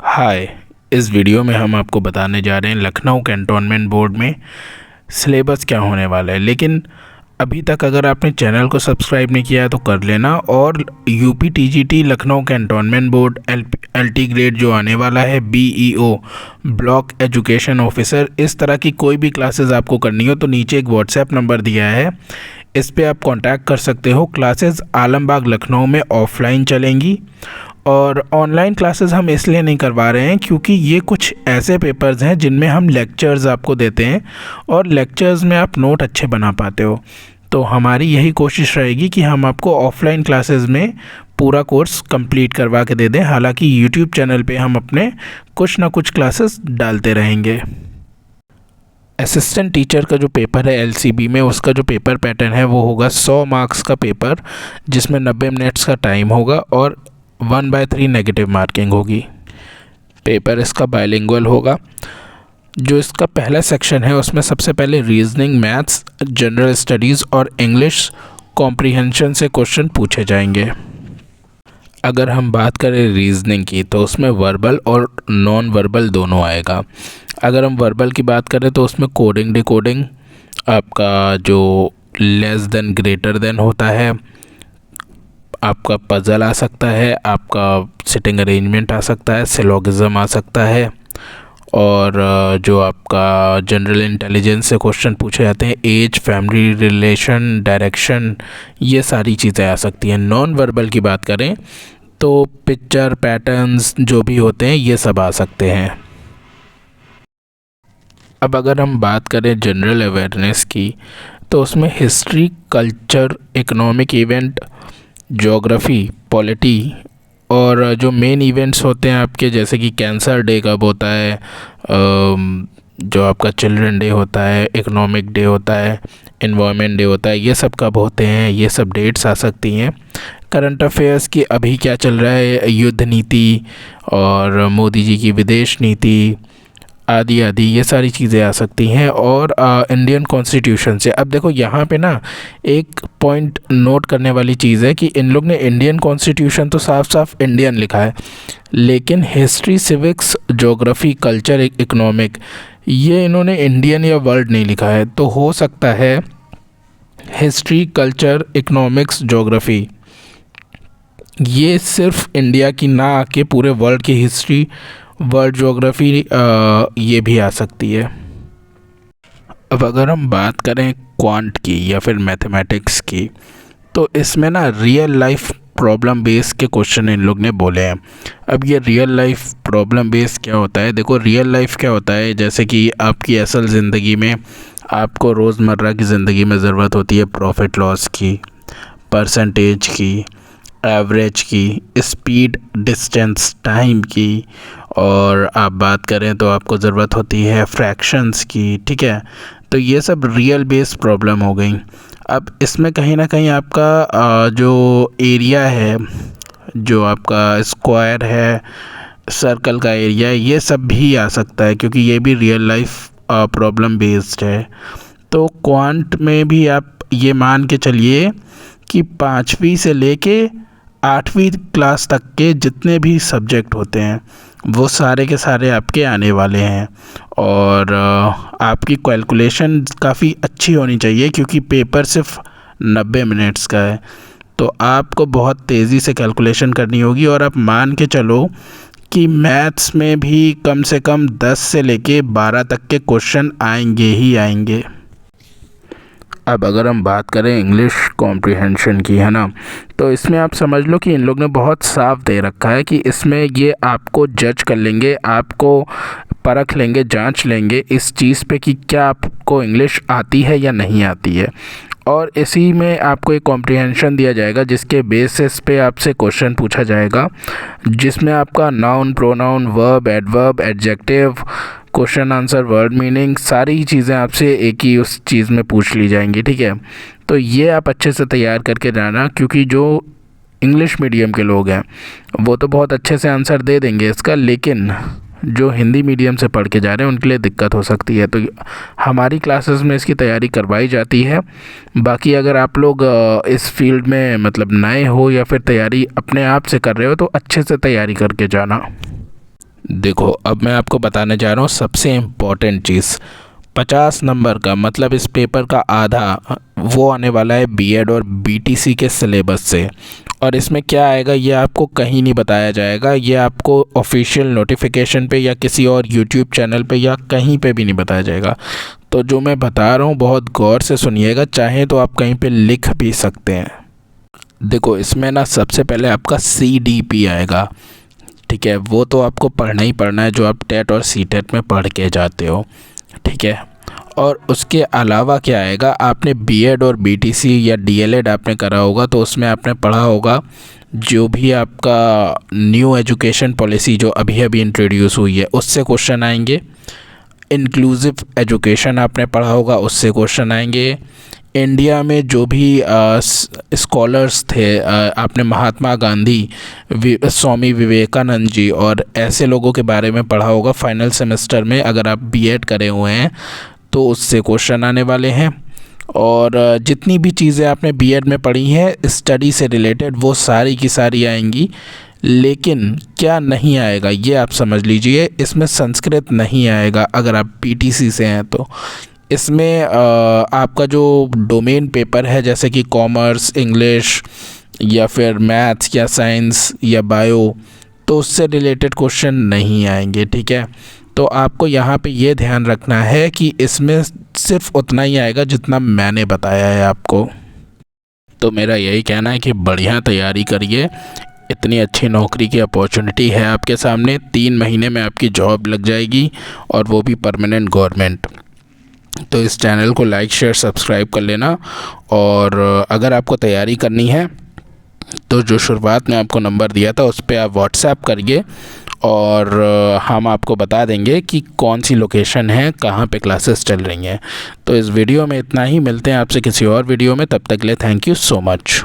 हाय। इस वीडियो में हम आपको बताने जा रहे हैं लखनऊ कैंटोनमेंट बोर्ड में सिलेबस क्या होने वाला है। लेकिन अभी तक अगर आपने चैनल को सब्सक्राइब नहीं किया है तो कर लेना। और UP TGT Lucknow cantonment board LT grade जो आने वाला है, बीईओ ब्लॉक एजुकेशन ऑफिसर, इस तरह की कोई भी क्लासेस आपको करनी हो तो नीचे एक व्हाट्सएप नंबर दिया है, इस पे आप कांटेक्ट कर सकते हो। क्लासेस आलमबाग लखनऊ में ऑफलाइन चलेंगी और ऑनलाइन क्लासेस हम इसलिए नहीं करवा रहे हैं क्योंकि ये कुछ ऐसे पेपर्स हैं जिनमें हम लेक्चर्स आपको देते हैं और लेक्चर्स में आप नोट अच्छे बना पाते हो। तो हमारी यही कोशिश रहेगी कि हम आपको ऑफलाइन क्लासेस में पूरा कोर्स कंप्लीट करवा के दे दें। हालांकि यूट्यूब चैनल पे हम अपने कुछ ना कुछ क्लासेस डालते रहेंगे। असिस्टेंट टीचर का जो पेपर है एलसीबी में, उसका जो पेपर पैटर्न है वो होगा 100 मार्क्स का पेपर, जिसमें 90 मिनट्स का टाइम होगा और 1/3 नेगेटिव मार्किंग होगी। पेपर इसका बाइलिंगुअल होगा। जो इसका पहला सेक्शन है उसमें सबसे पहले रीजनिंग, मैथ्स, जनरल स्टडीज़ और इंग्लिश कॉम्प्रीहेंशन से क्वेश्चन पूछे जाएंगे। अगर हम बात करें रीजनिंग की तो उसमें वर्बल और नॉन वर्बल दोनों आएगा। अगर हम वर्बल की बात करें तो उसमें कोडिंग, डिकोडिंग, आपका जो लेस देन ग्रेटर देन होता है, आपका पज़ल आ सकता है, आपका सिटिंग अरेंजमेंट आ सकता है, सिलोगिज्म आ सकता है, और जो आपका जनरल इंटेलिजेंस से क्वेश्चन पूछे जाते हैं, एज, फैमिली रिलेशन, डायरेक्शन, ये सारी चीज़ें आ सकती हैं। नॉन वर्बल की बात करें तो पिक्चर, पैटर्न्स जो भी होते हैं ये सब आ सकते हैं। अब अगर हम बात करें जनरल अवेयरनेस की तो उसमें history, culture, economic event, geography, polity और जो मेन इवेंट्स होते हैं आपके, जैसे कि कैंसर डे कब होता है, जो आपका चिल्ड्रन डे होता है, इकोनॉमिक डे होता है, एनवायरनमेंट डे होता है, ये सब कब होते हैं, ये सब डेट्स आ सकती हैं। करंट अफेयर्स की अभी क्या चल रहा है, युद्ध नीति और मोदी जी की विदेश नीति आदि आदि, ये सारी चीज़ें आ सकती हैं। और इंडियन कॉन्स्टिट्यूशन से, अब देखो यहाँ पे ना एक पॉइंट नोट करने वाली चीज़ है कि इन लोग ने इंडियन कॉन्स्टिट्यूशन तो साफ साफ इंडियन लिखा है, लेकिन history, civics, geography, culture, economic, ये इन्होंने इंडियन या वर्ल्ड नहीं लिखा है। तो हो सकता है हिस्ट्री, कल्चर, इकोनॉमिक्स, ज्योग्राफी ये सिर्फ इंडिया की ना आके पूरे वर्ल्ड की हिस्ट्री, वर्ल्ड ज्योग्राफी ये भी आ सकती है। अब अगर हम बात करें क्वांट की या फिर मैथमेटिक्स की तो इसमें ना रियल लाइफ प्रॉब्लम बेस के क्वेश्चन इन लोग ने बोले हैं। अब ये रियल लाइफ प्रॉब्लम बेस क्या होता है? देखो, रियल लाइफ क्या होता है, जैसे कि आपकी असल ज़िंदगी में आपको रोज़मर्रा की ज़िंदगी में ज़रूरत होती है प्रॉफिट लॉस की, परसेंटेज की, एवरेज की, स्पीड, डिस्टेंस, टाइम की, और आप बात करें तो आपको ज़रूरत होती है फ्रैक्शंस की। ठीक है, तो ये सब रियल बेस प्रॉब्लम हो गई। अब इसमें कहीं ना कहीं आपका जो एरिया है, जो आपका स्क्वायर है, सर्कल का एरिया है, ये सब भी आ सकता है क्योंकि ये भी रियल लाइफ प्रॉब्लम बेस्ड है। तो क्वांट में भी आप ये मान के चलिए कि 5वीं से लेके 8वीं क्लास तक के जितने भी सब्जेक्ट होते हैं वो सारे के सारे आपके आने वाले हैं। और आपकी कैलकुलेशन काफ़ी अच्छी होनी चाहिए क्योंकि पेपर सिर्फ 90 मिनट्स का है, तो आपको बहुत तेज़ी से कैलकुलेशन करनी होगी। और आप मान के चलो कि मैथ्स में भी कम से कम 10 से लेके 12 तक के क्वेश्चन आएंगे ही आएंगे। अब अगर हम बात करें इंग्लिश कॉम्प्रिहेंशन की, है ना, तो इसमें आप समझ लो कि इन लोग ने बहुत साफ दे रखा है कि इसमें ये आपको जज कर लेंगे, आपको परख लेंगे, जांच लेंगे इस चीज़ पे कि क्या आपको इंग्लिश आती है या नहीं आती है। और इसी में आपको एक कॉम्प्रिहेंशन दिया जाएगा जिसके बेसिस पे आपसे क्वेश्चन पूछा जाएगा, जिसमें आपका noun, pronoun, verb, adverb, adjective, question answer, word meaning, सारी चीज़ें आपसे एक ही उस चीज़ में पूछ ली जाएंगी। ठीक है, तो ये आप अच्छे से तैयार करके जाना क्योंकि जो इंग्लिश मीडियम के लोग हैं वो तो बहुत अच्छे से आंसर दे देंगे इसका, लेकिन जो हिंदी मीडियम से पढ़ के जा रहे हैं उनके लिए दिक्कत हो सकती है। तो हमारी क्लासेस में इसकी तैयारी करवाई जाती है। बाकी अगर आप लोग इस फील्ड में नए हो या फिर तैयारी अपने आप से कर रहे हो तो अच्छे से तैयारी करके जाना। देखो, अब मैं आपको बताने जा रहा हूँ सबसे इम्पोर्टेंट चीज़। 50 नंबर का मतलब इस पेपर का आधा वो आने वाला है बीएड और बीटीसी के सिलेबस से। और इसमें क्या आएगा ये आपको कहीं नहीं बताया जाएगा, ये आपको ऑफिशियल नोटिफिकेशन पे या किसी और यूट्यूब चैनल पे या कहीं पे भी नहीं बताया जाएगा। तो जो मैं बता रहा हूँ बहुत गौर से सुनिएगा, चाहे तो आप कहीं पे लिख भी सकते हैं। देखो, इसमें ना सबसे पहले आपका CDP आएगा, ठीक है। वो तो आपको पढ़ना ही पढ़ना है, जो आप टेट और सीटेट में पढ़ के जाते हो, ठीक है। और उसके अलावा क्या आएगा, आपने बीएड और बीटीसी या डीएलएड आपने करा होगा तो उसमें आपने पढ़ा होगा जो भी आपका न्यू एजुकेशन पॉलिसी जो अभी अभी इंट्रोड्यूस हुई है उससे क्वेश्चन आएंगे। इंक्लूसिव एजुकेशन आपने पढ़ा होगा, उससे क्वेश्चन आएंगे। इंडिया में जो भी स्कॉलर्स थे, आपने महात्मा गांधी, स्वामी विवेकानंद जी और ऐसे लोगों के बारे में पढ़ा होगा फाइनल सेमेस्टर में, अगर आप बीएड करे हुए हैं तो उससे क्वेश्चन आने वाले हैं। और जितनी भी चीज़ें आपने बीएड में पढ़ी हैं स्टडी से रिलेटेड वो सारी की सारी आएंगी। लेकिन क्या नहीं आएगा ये आप समझ लीजिए, इसमें संस्कृत नहीं आएगा अगर आप पीटीसी से हैं तो। इसमें आपका जो डोमेन पेपर है जैसे कि कॉमर्स, इंग्लिश या फिर मैथ्स या साइंस या बायो, तो उससे रिलेटेड क्वेश्चन नहीं आएंगे, ठीक है। तो आपको यहाँ पे ये ध्यान रखना है कि इसमें सिर्फ उतना ही आएगा जितना मैंने बताया है आपको। तो मेरा यही कहना है कि बढ़िया तैयारी करिए, इतनी अच्छी नौकरी की अपॉर्चुनिटी है आपके सामने। 3 महीने में आपकी जॉब लग जाएगी और वो भी परमानेंट गवर्नमेंट। तो इस चैनल को लाइक, शेयर, सब्सक्राइब कर लेना। और अगर आपको तैयारी करनी है तो जो शुरुआत में आपको नंबर दिया था उस पर आप व्हाट्सएप करिए और हम आपको बता देंगे कि कौन सी लोकेशन है, कहाँ पे क्लासेस चल रही हैं। तो इस वीडियो में इतना ही, मिलते हैं आपसे किसी और वीडियो में, तब तक के लिए थैंक यू सो मच।